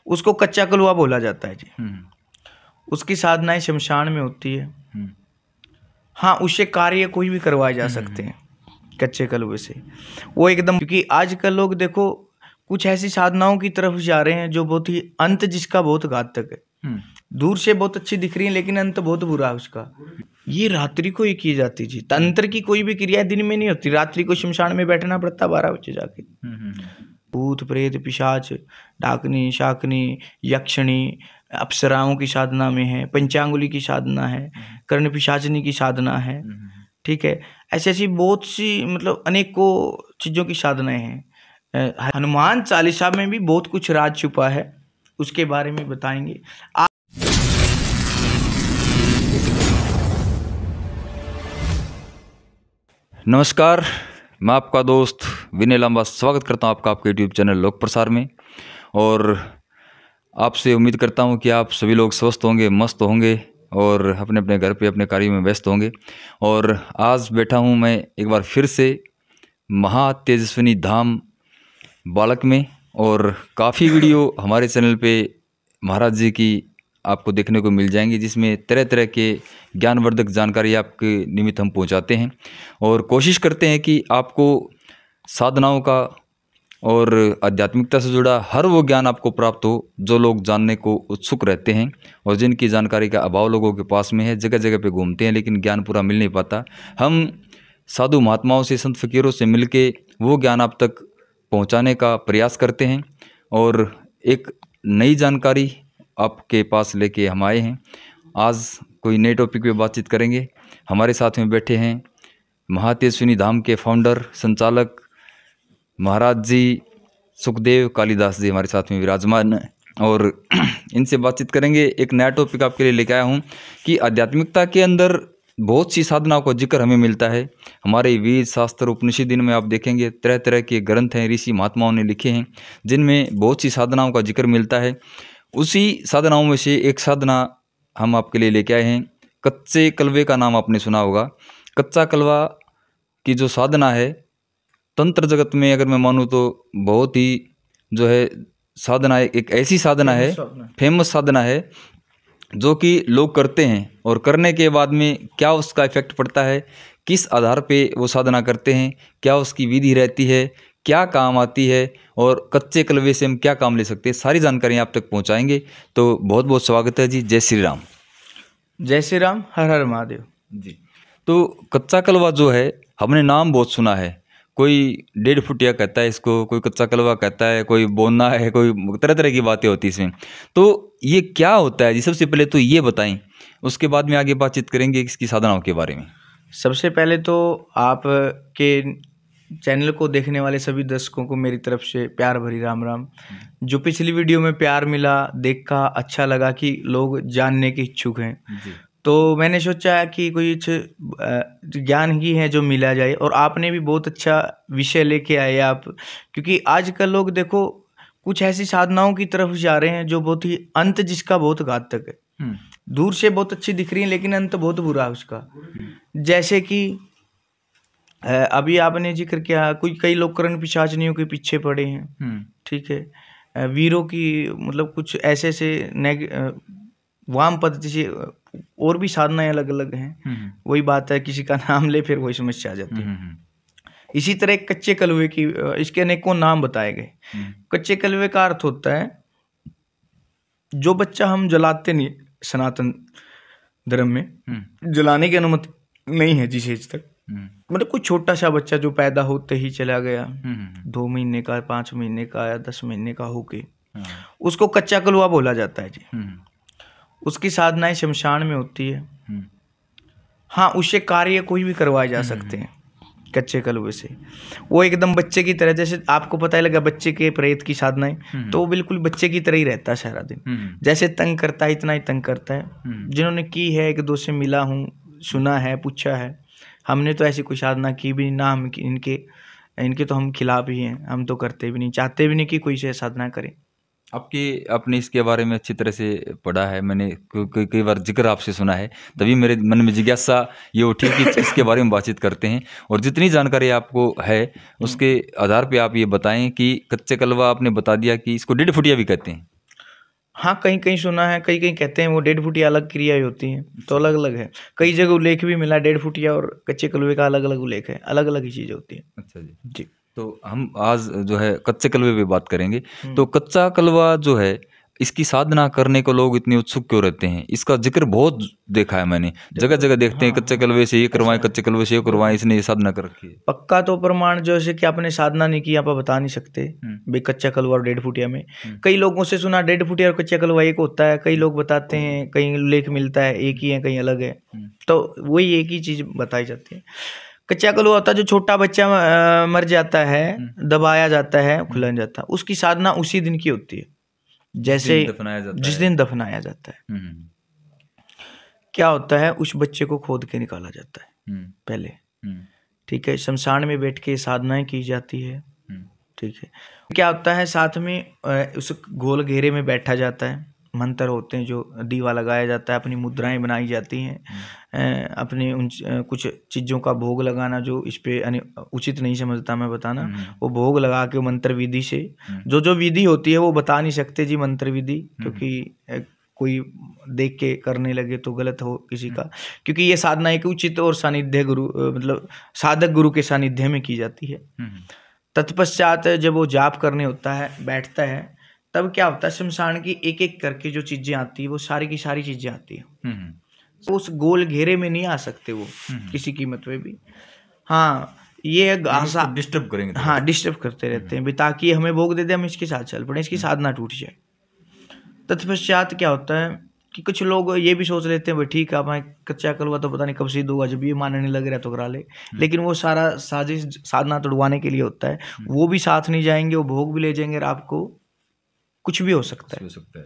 उसको कच्चा कलवा बोला जाता है जी। उसकी साधनाएं शमशान में होती है। हाँ, उससे कार्य कोई भी करवाए जा सकते हैं कच्चे कलवे से। वो एकदम, क्योंकि आजकल लोग देखो कुछ ऐसी साधनाओं की तरफ जा रहे हैं जो बहुत ही अंत जिसका बहुत घातक है। दूर से बहुत अच्छी दिख रही है लेकिन अंत बहुत बुरा है उसका। ये रात्रि को ही की जाती जी। तंत्र की कोई भी क्रिया दिन में नहीं होती, रात्रि को शमशान में बैठना पड़ता 12 बजे जाके। भूत प्रेत पिशाच डाकनी शाकनी यक्षिणी अप्सराओं की साधना में है, पंचांगुली की साधना है, कर्ण पिशाचनी की साधना है। ठीक है, ऐसी ऐसी बहुत सी मतलब अनेकों चीज़ों की साधनाएं हैं। हनुमान चालीसा में भी बहुत कुछ राज छुपा है, उसके बारे में बताएंगे। नमस्कार, मैं आपका दोस्त विनय लांबा स्वागत करता हूं आपका आपके यूट्यूब चैनल लोक प्रसार में। और आपसे उम्मीद करता हूं कि आप सभी लोग स्वस्थ होंगे, मस्त होंगे और अपने अपने घर पे अपने कार्य में व्यस्त होंगे। और आज बैठा हूं मैं एक बार फिर से महातेजस्विनी धाम बालक में, और काफ़ी वीडियो हमारे चैनल पे महाराज जी की आपको देखने को मिल जाएंगी, जिसमें तरह तरह के ज्ञानवर्धक जानकारी आपके निमित्त हम पहुंचाते हैं और कोशिश करते हैं कि आपको साधनाओं का और आध्यात्मिकता से जुड़ा हर वो ज्ञान आपको प्राप्त हो जो लोग जानने को उत्सुक रहते हैं और जिनकी जानकारी का अभाव लोगों के पास में है। जगह जगह पे घूमते हैं लेकिन ज्ञान पूरा मिल नहीं पाता। हम साधु महात्माओं से, संत फकीरों से मिलके वो ज्ञान आप तक पहुंचाने का प्रयास करते हैं और एक नई जानकारी आपके पास लेके हम आए हैं। आज कोई नए टॉपिक पे बातचीत करेंगे। हमारे साथ में बैठे हैं महातेजस्विनी धाम के फाउंडर संचालक महाराज जी सुखदेव कालिदास जी हमारे साथ में विराजमान हैं और इनसे बातचीत करेंगे। एक नया टॉपिक आपके लिए लेके आया हूँ कि आध्यात्मिकता के अंदर बहुत सी साधनाओं का जिक्र हमें मिलता है। हमारे वेद शास्त्र उपनिषद में आप देखेंगे तरह तरह के ग्रंथ हैं, ऋषि महात्माओं ने लिखे हैं जिनमें बहुत सी साधनाओं का जिक्र मिलता है। उसी साधनाओं में से एक साधना हम आपके लिए लेके आए हैं। कच्चे कलवे का नाम आपने सुना होगा। कच्चा कलवा की जो साधना है, तंत्र जगत में अगर मैं मानूँ तो बहुत ही जो है साधना है, एक ऐसी साधना है, फेमस साधना है जो कि लोग करते हैं और करने के बाद में क्या उसका इफेक्ट पड़ता है, किस आधार पे वो साधना करते हैं, क्या उसकी विधि रहती है, क्या काम आती है और कच्चे कलवे से हम क्या काम ले सकते हैं, सारी जानकारी आप तक पहुंचाएंगे। तो बहुत बहुत स्वागत है जी। जय श्री राम। जय श्री राम, हर हर महादेव जी। तो कच्चा कलवा जो है, हमने नाम बहुत सुना है। कोई 1.5 फुटिया कहता है इसको, कोई कच्चा कलवा कहता है, कोई बोना है, कोई तरह तरह की बातें होती है इसमें। तो ये क्या होता है जी? सबसे पहले तो ये बताएं, उसके बाद में आगे बातचीत करेंगे इसकी साधनाओं के बारे में। सबसे पहले तो आप के चैनल को देखने वाले सभी दर्शकों को मेरी तरफ से प्यार भरी राम राम। जो पिछली वीडियो में प्यार मिला, देखा, अच्छा लगा कि लोग जानने के इच्छुक हैं, तो मैंने सोचा कि कोई ज्ञान ही है जो मिला जाए। और आपने भी बहुत अच्छा विषय लेके आए आप, क्योंकि आजकल लोग देखो कुछ ऐसी साधनाओं की तरफ जा रहे हैं जो बहुत ही अंत जिसका बहुत घातक है। दूर से बहुत अच्छी दिख रही है लेकिन अंत बहुत बुरा है उसका। जैसे कि अभी आपने जिक्र किया, कई लोग कर्ण पिशाचनियों के पीछे पड़े हैं। ठीक है, वीरों की मतलब कुछ ऐसे वाम पद्धति से और भी साधनाएं अलग अलग हैं। वही बात है, किसी का नाम ले फिर वही समस्या आ जाती है। इसी तरह एक कच्चे कलवे की, इसके अनेकों नाम बताए गए। कच्चे कलवे का अर्थ होता है जो बच्चा हम जलाते नहीं, सनातन धर्म में जलाने की अनुमति नहीं है जिस एज तक, मतलब कुछ छोटा सा बच्चा जो पैदा होते ही चला गया, 2 महीने का, 5 महीने का या 10 महीने का होके, उसको कच्चा कलवा बोला जाता है जी। उसकी साधनाएं शमशान में होती है। हाँ, उससे कार्य कोई भी करवाए जा सकते हैं कच्चे कलवे से। वो एकदम बच्चे की तरह, जैसे आपको पता ही लगा बच्चे के प्रेत की साधनाएं, तो वो बिल्कुल बच्चे की तरह ही रहता है सारा दिन। जैसे तंग करता है इतना ही तंग करता है। जिन्होंने की है, एक दो से मिला हूँ, सुना है, पूछा है। हमने तो ऐसी कोई साधना की भी ना, हम इनके तो हम खिलाफ ही हैं। हम तो करते भी नहीं, चाहते भी नहीं कि कोई से साधना करे। आपने इसके बारे में अच्छी तरह से पढ़ा है, मैंने कई बार जिक्र आपसे सुना है, तभी मेरे मन में जिज्ञासा ये उठी कि इसके बारे में बातचीत करते हैं। और जितनी जानकारी आपको है उसके आधार पे आप ये बताएं कि कच्चे कलवा आपने बता दिया कि इसको 1.5 फुटिया भी कहते हैं। हाँ, कहीं कहीं सुना है, कहीं कहीं कहते हैं वो डेढ़ फुटिया अलग क्रियाएं होती हैं, तो अलग अलग है। कई जगह उल्लेख भी मिला डेढ़ फुटिया और कच्चे कलवे का अलग अलग उल्लेख है, अलग अलग ही चीज़ें होती हैं। अच्छा जी। जी। तो हम आज जो है कच्चे कलवे पे बात करेंगे। तो कच्चा कलवा जो है, इसकी साधना करने को लोग इतने उत्सुक क्यों रहते हैं? इसका जिक्र बहुत देखा है मैंने, जगह जगह देखते हैं कच्चे कलवे से ये करवाएं, कच्चे कलवे से ये करवाएं, इसने ये साधना कर रखी है। पक्का तो प्रमाण जैसे कि आपने साधना नहीं की आप बता नहीं सकते भाई कच्चा कलवा और डेढ़ फुटिया में। कई लोगों से सुना डेढ़ फुटिया और कच्चा कलवा एक होता है, कई लोग बताते हैं, कहीं उल्लेख मिलता है एक ही है, कहीं अलग है, तो वही एक ही चीज बताई जाती है। कच्चा कलवा होता है जो छोटा बच्चा मर जाता है, दबाया जाता है, खुला जाता है, उसकी साधना उसी दिन की होती है, जैसे जिस दिन दफनाया जाता है। क्या होता है, उस बच्चे को खोद के निकाला जाता है पहले, ठीक है, शमशान में बैठ के साधनाएं की जाती है, ठीक है। क्या होता है, साथ में उस गोल घेरे में बैठा जाता है, मंत्र होते हैं, जो दीवा लगाया जाता है, अपनी मुद्राएं बनाई जाती हैं, अपने उन कुछ चीज़ों का भोग लगाना, जो इस पे उचित नहीं समझता मैं बताना, वो भोग लगा के मंत्र विधि से, जो विधि होती है वो बता नहीं सकते जी मंत्र विधि, क्योंकि कोई देख के करने लगे तो गलत हो किसी का, क्योंकि ये साधना एक उचित और सानिध्य गुरु मतलब साधक गुरु के सानिध्य में की जाती है। तत्पश्चात जब वो जाप करने होता है, बैठता है, तब क्या होता है, शमशान की एक एक करके जो चीजें आती है वो सारी की सारी चीजें आती है, तो उस गोल घेरे में नहीं आ सकते वो किसी कीमत में भी। हाँ, ये डिस्टर्ब करेंगे, हाँ डिस्टर्ब करते रहते हैं ताकि हमें भोग दे दे, हम इसके साथ चल पड़े, इसकी साधना टूट जाए। तत्पश्चात क्या होता है कि कुछ लोग ये भी सोच लेते हैं भाई ठीक है, हमारे कच्चा कलवा तो पता नहीं कब सिद्ध होगा, जब ये मानने लग रहा है तो करा ले, लेकिन वो सारा साजिश साधना तोड़वाने के लिए होता है। वो भी साथ नहीं जाएंगे, वो भोग भी ले जाएंगे और आपको कुछ भी हो सकता है।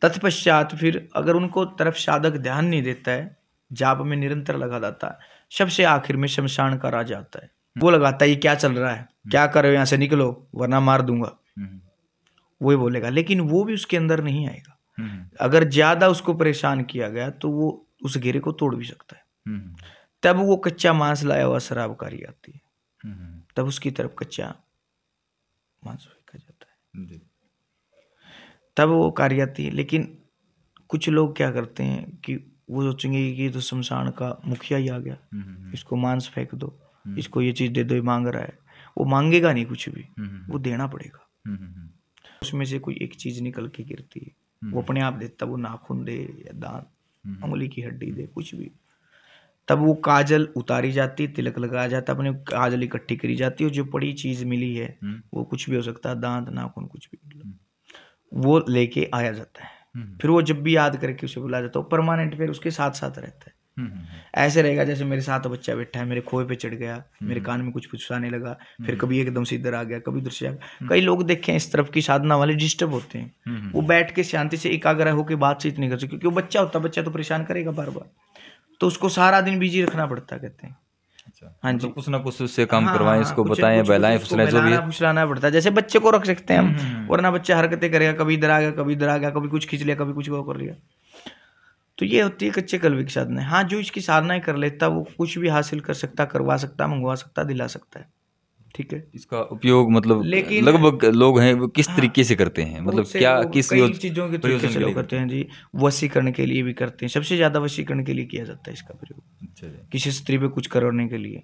तत्पश्चात फिर अगर उनको तरफ साधक ध्यान नहीं देता है, जाप में निरंतर लगा जाता है, सबसे आखिर में शमशान का राजा आता है, वो लगाता है ये क्या चल रहा है, क्या कर रहे हो, यहाँ से निकलो वरना मार दूंगा, वही बोलेगा, लेकिन वो भी उसके अंदर नहीं आएगा। अगर ज्यादा उसको परेशान किया गया तो वो उस घेरे को तोड़ भी सकता है। तब वो कच्चा मांस लाया हुआ शराबकारी आती है, तब उसकी तरफ कच्चा मांस फेंका जाता है, तब वो कार्य आती है। लेकिन कुछ लोग क्या करते हैं कि वो सोचेंगे कि तो शमशान का मुखिया ही आ गया, इसको मांस फेंक दो, इसको ये चीज दे दो, ये मांग रहा है, वो मांगेगा नहीं कुछ भी, वो देना पड़ेगा। उसमें से कोई एक चीज निकल के गिरती है, वो अपने आप देता, वो नाखून दे या दांत, उंगली की हड्डी दे, कुछ भी, तब वो काजल उतारी जाती है, तिलक लगाया जाता है, अपने काजल इकट्ठी करी जाती है, जो पड़ी चीज मिली है वो कुछ भी हो सकता है, दांत नाखून कुछ भी, वो लेके आया जाता है। फिर वो जब भी याद करके उसे बुलाया जाता है, वो परमानेंट फिर उसके साथ साथ रहता है। ऐसे रहेगा जैसे मेरे साथ बच्चा बैठा है, मेरे खोए पे चढ़ गया, मेरे कान में कुछ फुसफुसाने लगा, फिर कभी एकदम से इधर आ गया, कभी उधर से आ गया। कई लोग देखे इस तरफ की साधना वाले डिस्टर्ब होते हैं, वो बैठ के शांति से एकाग्र होकर बातचीत नहीं कर सकते, क्योंकि वो बच्चा होता है, बच्चा तो परेशान करेगा बार बार, तो उसको सारा दिन बिजी रखना पड़ता है, कहते हैं। हाँ जी, कुछ ना कुछ उससे काम करवाएं, इसको बताएं, बहलाएं, फुसलाएं, जो भी है फुसलाना पड़ता है, जैसे बच्चे को रख सकते हैं हम, वरना बच्चा हरकतें करेगा, कभी इधर आ गया, कभी इधर आ गया, कभी कुछ खींच लिया, कभी कुछ वो कर लिया। तो ये होती है कच्चे कलवे की साधना। हाँ, जो इसकी साधनाएं कर लेता वो कुछ भी हासिल कर सकता, करवा सकता, मंगवा सकता, दिला सकता है, ठीक है। इसका उपयोग मतलब लगभग लोग हैं वो किस तरीके से करते हैं, मतलब क्या किस चीजों के तरीके से लोग करते हैं जी, वशीकरण के लिए भी करते हैं, सबसे ज्यादा वशीकरण के लिए किया जाता है इसका प्रयोग, किसी स्त्री पे कुछ करने के लिए,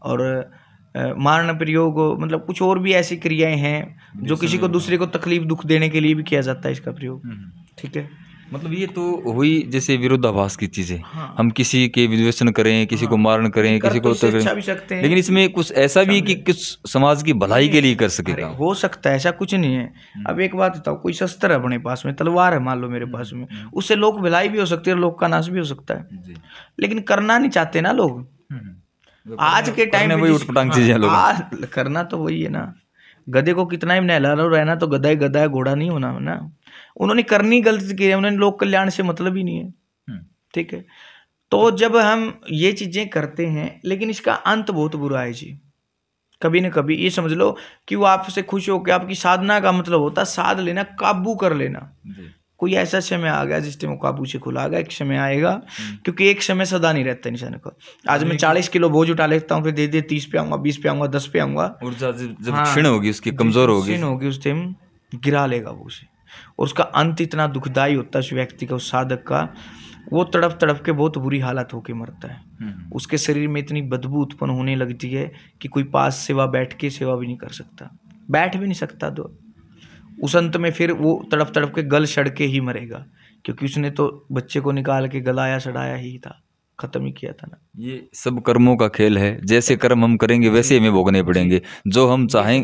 और मारण प्रयोग, मतलब कुछ और भी ऐसी क्रियाएं हैं जो किसी को दूसरे को तकलीफ दुख देने के लिए भी किया जाता है इसका प्रयोग, ठीक है। मतलब ये तो हुई जैसे विरोधाभास की चीजें। हाँ। हम किसी के विद्वेषण करें, किसी को मारण करें, किसी को तो अच्छा भी सकते हैं, लेकिन इसमें कुछ ऐसा भी कि कुछ समाज की भलाई के लिए कर सकेगा, हो सकता है, ऐसा कुछ नहीं है। अब एक बात बताओ, कोई शस्त्र है अपने पास में, तलवार है मान लो मेरे पास में, उससे लोक भलाई भी हो सकती है और लोक का नाश भी हो सकता है, लेकिन करना नहीं चाहते ना लोग। आज के टाइम में करना तो वही है ना, गधे को कितना ही नहला लो रहना, तो गधा ही गधा है, घोड़ा नहीं होना ना। उन्होंने करनी गलती की है, उन्होंने लोक कल्याण से मतलब ही नहीं है, ठीक है। तो जब हम ये चीजें करते हैं, लेकिन इसका अंत बहुत बुरा है जी। कभी न कभी ये समझ लो कि वो आपसे खुश हो के, आपकी साधना का मतलब होता है साध लेना, काबू कर लेना। कोई ऐसा समय आ गया जिस टाइम वो काबू से खुला गया, एक समय आएगा, क्योंकि एक समय सदा नहीं रहता इंसान को। आज मैं 40 किलो बोझ उठा लेता हूँ, फिर धीरे धीरे 30 पे आऊंगा, 20 पे आऊंगा, 10 पे आऊंगा, ऊर्जा जब क्षीण होगी, उसकी कमजोर होगी, उस टाइम गिरा लेगा वो उसे। और उसका अंत इतना दुखदाई होता है उस व्यक्ति का, उस साधक का, वो तड़प तड़प के बहुत बुरी हालत होके मरता है। उसके शरीर में इतनी बदबू उत्पन्न होने लगती है कि कोई पास सेवा बैठ के सेवा भी नहीं कर सकता, बैठ भी नहीं सकता। तो उस अंत में फिर वो तड़प तड़प के गल सड़ के ही मरेगा, क्योंकि उसने तो बच्चे को निकाल के गलाया सड़ाया ही था, खत्म ही किया था ना। ये सब कर्मों का खेल है, जैसे कर्म हम करेंगे वैसे हमें भोगने पड़ेंगे। जो हम चाहें,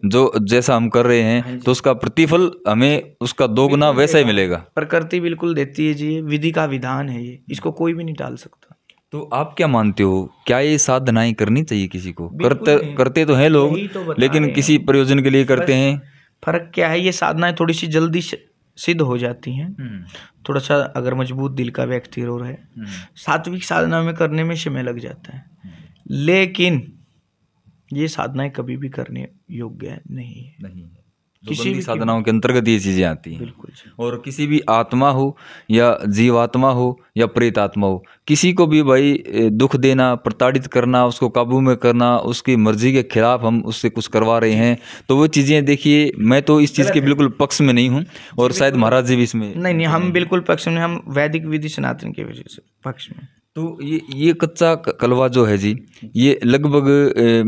जो जैसा हम कर रहे हैं तो उसका प्रतिफल हमें उसका दोगुना वैसा ही मिलेगा। प्रकृति बिल्कुल देती है जी, ये विधि का विधान है, ये इसको कोई भी नहीं टाल सकता। तो आप क्या मानते हो, क्या ये साधनाएं करनी चाहिए किसी को? करते तो हैं लोग, लेकिन किसी प्रयोजन के लिए करते हैं। फर्क क्या है, ये साधनाएं थोड़ी सी जल्दी सिद्ध हो जाती हैं, थोड़ा सा अगर मजबूत दिल का व्यक्ति रो रहे, सात्विक साधना में करने में समय लग जाता है, लेकिन ये साधनाएं कभी भी करने योग्य नहीं है। किसी भी साधनाओं के अंतर्गत ये चीजें आती हैं। बिल्कुल। और किसी भी आत्मा हो या जीवात्मा हो या प्रेत आत्मा हो, किसी को भी भाई दुख देना, प्रताड़ित करना, उसको काबू में करना, उसकी मर्जी के खिलाफ हम उससे कुछ करवा रहे हैं, तो वो चीज़ें देखिए, मैं तो इस चीज़ के बिल्कुल पक्ष में नहीं हूँ, और शायद महाराज जी भी इसमें नहीं, हम बिल्कुल पक्ष में, हम वैदिक विधि सनातन के वजह से पक्ष में। तो ये कच्चा कलवा जो है जी, ये लगभग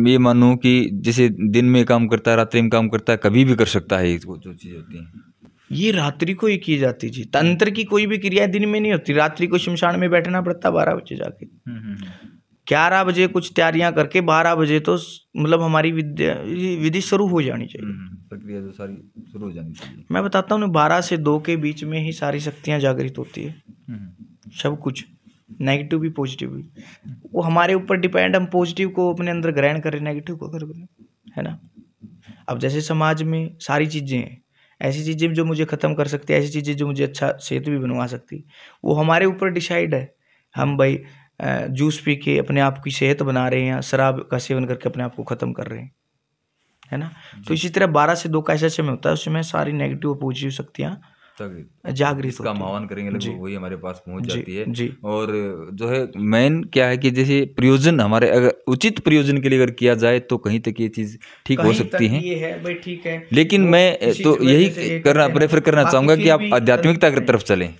ये मानो कि जैसे दिन में काम करता है, रात्रि में काम करता है, कभी भी कर सकता है, जो चीज़ होती है ये रात्रि को ही की जाती जी। तंत्र की कोई भी क्रिया दिन में नहीं होती, रात्रि को शमशान में बैठना पड़ता 12 बजे जाके। 11 बजे कुछ तैयारियां करके 12 बजे तो मतलब हमारी विधि शुरू हो जानी चाहिए, प्रक्रिया जो सारी शुरू हो जानी चाहिए। मैं बताता हूँ 12 से 2 के बीच में ही सारी शक्तियाँ जागृत होती है, सब कुछ, नेगेटिव भी पॉजिटिव भी। वो हमारे ऊपर डिपेंड, हम पॉजिटिव को अपने अंदर ग्रहण करें, नेगेटिव को कर, है ना। अब जैसे समाज में सारी चीज़ें हैं, ऐसी चीज़ें जो मुझे ख़त्म कर सकती है, ऐसी चीज़ें जो मुझे अच्छा सेहत भी बनवा सकती, वो हमारे ऊपर डिसाइड है। हम भाई जूस पी के अपने आप की सेहत बना रहे हैं या शराब का सेवन करके अपने आप को ख़त्म कर रहे हैं, है ना। तो इसी तरह 12 से 2 का ऐसा समय होता है, उसमें सारी नेगेटिव और पॉजिटिव शक्तियाँ जागृत का आह्वान करेंगे, लगभग वही हमारे पास पहुंच जाती है। जी। और जो है मेन क्या है कि जैसे प्रयोजन हमारे, अगर उचित प्रयोजन के लिए अगर किया जाए तो कहीं तक ये चीज ठीक हो सकती है। ये है भाई, ठीक है, लेकिन मैं तो यही प्रेफर करना चाहूंगा कि आप आध्यात्मिकता की तरफ चलें।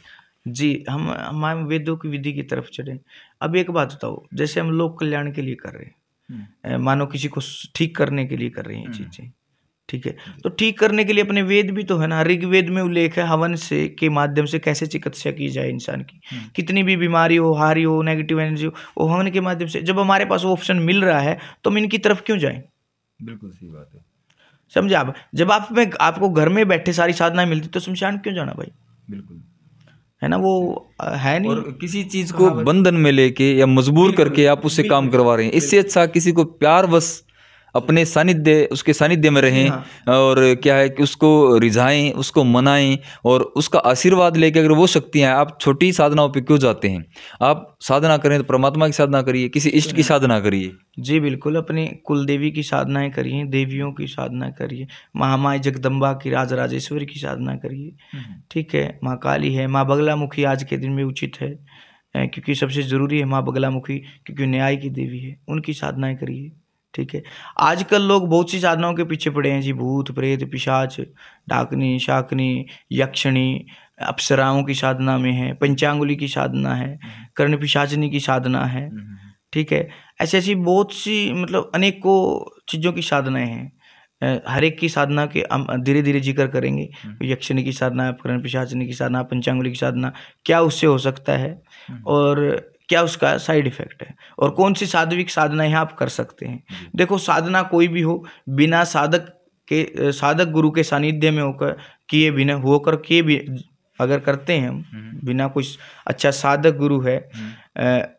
जी, हम वेदों की विधि की तरफ चलें। अब एक बात बताओ, जैसे हम लोक कल्याण के लिए कर रहे हैं, मानो किसी को ठीक करने के लिए कर रहे हैं चीजें, ठीक है, तो ठीक करने के लिए अपने वेद भी तो है ना। ऋग्वेद में उल्लेख है हवन से के माध्यम से कैसे चिकित्सा की जाए इंसान की, कितनी भी बीमारी हो, हारी हो, नेगेटिव एनर्जी हो, वो हवन के माध्यम से। जब हमारे पास वो ऑप्शन मिल रहा है तो हम इनकी तरफ क्यों जाएं? बिल्कुल सही बात है, समझे आप। जब आपको घर में बैठे सारी साधनाएं मिलती तो शमशान क्यों जाना भाई? बिल्कुल, है ना, वो है नहीं। और किसी चीज को बंधन में लेके या मजबूर करके आप उससे काम करवा रहे हैं, इससे अच्छा किसी को प्यार बस अपने सानिध्य, उसके सानिध्य में रहें, और क्या है कि उसको रिझाएं, उसको मनाएं, और उसका आशीर्वाद लेके अगर वो शक्तियाँ, आप छोटी साधनाओं पे क्यों जाते हैं? आप साधना करें तो परमात्मा की साधना करिए, किसी इष्ट की साधना करिए। जी बिल्कुल, अपनी कुल देवी की साधनाएं करिए, देवियों की साधना करिए, महामाई जगदम्बा की, राजराजेश्वरी की साधना करिए, ठीक है, माँ काली है, माँ बगलामुखी आज के दिन में उचित है, क्योंकि सबसे ज़रूरी है माँ बगलामुखी, क्योंकि न्याय की देवी है, उनकी साधनाएं करिए, ठीक है। आजकल लोग बहुत सी साधनाओं के पीछे पड़े हैं जी, भूत प्रेत पिशाच, डाकनी शाकनी यक्षिणी, अप्सराओं की साधना में है, पंचांगुली की साधना है, कर्ण पिशाचनी की साधना है, ठीक है। ऐसी ऐसी बहुत सी मतलब अनेकों चीज़ों की साधनाएं हैं। हर एक की साधना के हम धीरे धीरे जिक्र करेंगे। यक्षिणी की साधना, कर्ण पिशाचनी की साधना, पंचांगुली की साधना, क्या उससे हो सकता है और क्या उसका साइड इफेक्ट है, और कौन सी सात्विक साधनाएं आप कर सकते हैं। देखो, साधना कोई भी हो, बिना साधक गुरु के सानिध्य में होकर किए, बिना होकर किए भी अगर करते हैं हम, बिना कुछ अच्छा साधक गुरु है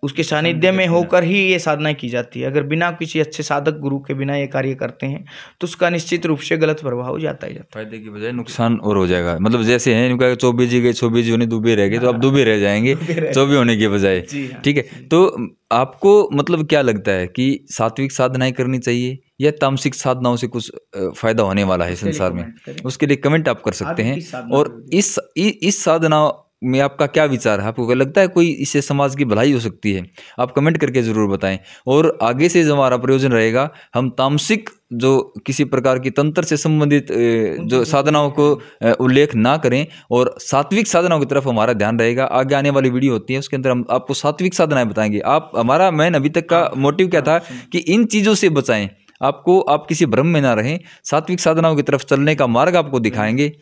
उसके सानिध्य में होकर ही ये साधना की जाती है। अगर बिना किसी अच्छे साधक गुरु के बिना ये कार्य करते हैं तो उसका निश्चित रूप से गलत प्रभाव जाता ही जाता है। फायदे की बजाय नुकसान और हो जाएगा। मतलब जैसे है इनका 24 जी गए, 24 जी होने दुबे रह गए, तो आप दुबे रह जाएंगे 24 होने के बजाय। ठीक है, तो आपको मतलब क्या लगता है कि सात्विक साधनाएं करनी चाहिए या तामसिक साधनाओं से कुछ फायदा होने वाला है संसार में? उसके लिए कमेंट आप कर सकते हैं। और इस साधना में आपका क्या विचार है? आपको क्या लगता है कोई इससे समाज की भलाई हो सकती है? आप कमेंट करके ज़रूर बताएं। और आगे से जो हमारा प्रयोजन रहेगा, हम तामसिक जो किसी प्रकार की तंत्र से संबंधित जो साधनाओं को उल्लेख ना करें और सात्विक साधनाओं की तरफ हमारा ध्यान रहेगा। आगे आने वाली वीडियो होती है उसके अंदर हम आपको सात्विक साधनाएं बताएंगे। आप हमारा मेन अभी तक का मोटिव क्या था कि इन चीज़ों से बचाएं आपको, आप किसी भ्रम में ना रहें, सात्विक साधनाओं की तरफ चलने का मार्ग आपको दिखाएंगे।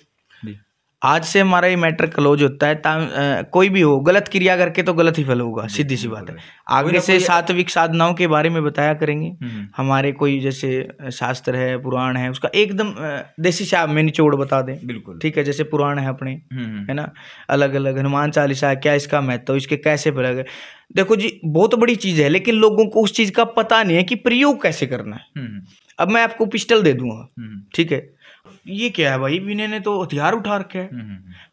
आज से हमारा ये मैटर क्लोज होता है। कोई भी हो, गलत क्रिया करके तो गलत ही फल होगा, सीधी सी बात है। आगे से सात्विक साधनाओं के बारे में बताया करेंगे। हमारे कोई जैसे शास्त्र है, पुराण है, उसका एकदम देसी शाह में निचोड़ बता दें। बिल्कुल ठीक है। जैसे पुराण है अपने, है ना, अलग अलग हनुमान चालीसा है, क्या इसका महत्व, इसके कैसे प्रयोग है। देखो जी, बहुत बड़ी चीज है, लेकिन लोगों को उस चीज का पता नहीं है कि प्रयोग कैसे करना है। अब मैं आपको पिस्टल दे दूंगा, ठीक है, ये क्या है भाई, विनय ने तो हथियार उठा रखे है,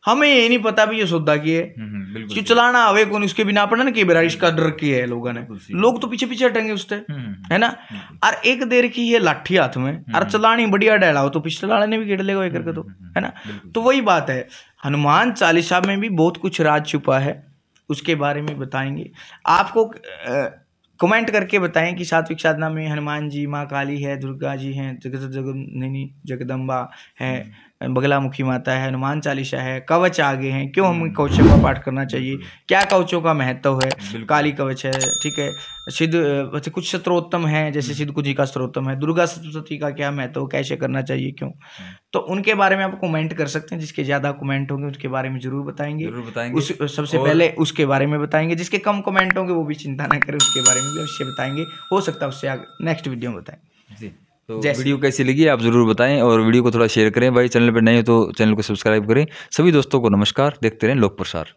हमें ये नहीं पता भी ये सौदा की है, क्यों चलाना आवे कौन, उसके बिना पड़ा ना कि बारिश का डर की है लोगों ने, लोग तो पीछे पीछे हटेंगे उससे, है ना। और एक देर की ये लाठी हाथ में और चलानी बढ़िया डाला हो तो पिस्टल वाले ने भी घेर लेगा एक करके, तो है ना। तो वही बात है, हनुमान चालीसा में भी बहुत कुछ राज छुपा है, उसके बारे में बताएंगे आपको। कमेंट करके बताएं कि सात्विक साधना में हनुमान जी, माँ काली है, दुर्गा जी हैं, जगदम्बा है, बगलामुखी माता है, हनुमान चालीसा है, कवच आगे हैं, क्यों हमें कवचों का पाठ करना चाहिए, क्या कवचों का महत्व है, काली कवच है, ठीक है, सिद्ध कुछ स्तोत्रम है, जैसे सिद्ध कुछ जी का स्तोत्रम है, दुर्गा सप्तशती का क्या महत्व, कैसे करना चाहिए, क्यों, तो उनके बारे में आप कमेंट कर सकते हैं। जिसके ज़्यादा कमेंट होंगे उसके बारे में जरूर बताएंगे। सबसे पहले उसके बारे में बताएंगे, जिसके कम कमेंट होंगे वो भी चिंता ना करें, उसके बारे में भी अवश्य बताएंगे। हो सकता है उससे आगे नेक्स्ट वीडियो में बताएं। तो वीडियो कैसी लगी आप ज़रूर बताएं और वीडियो को थोड़ा शेयर करें भाई। चैनल पर नए हो तो चैनल को सब्सक्राइब करें। सभी दोस्तों को नमस्कार, देखते रहें लोक प्रसार।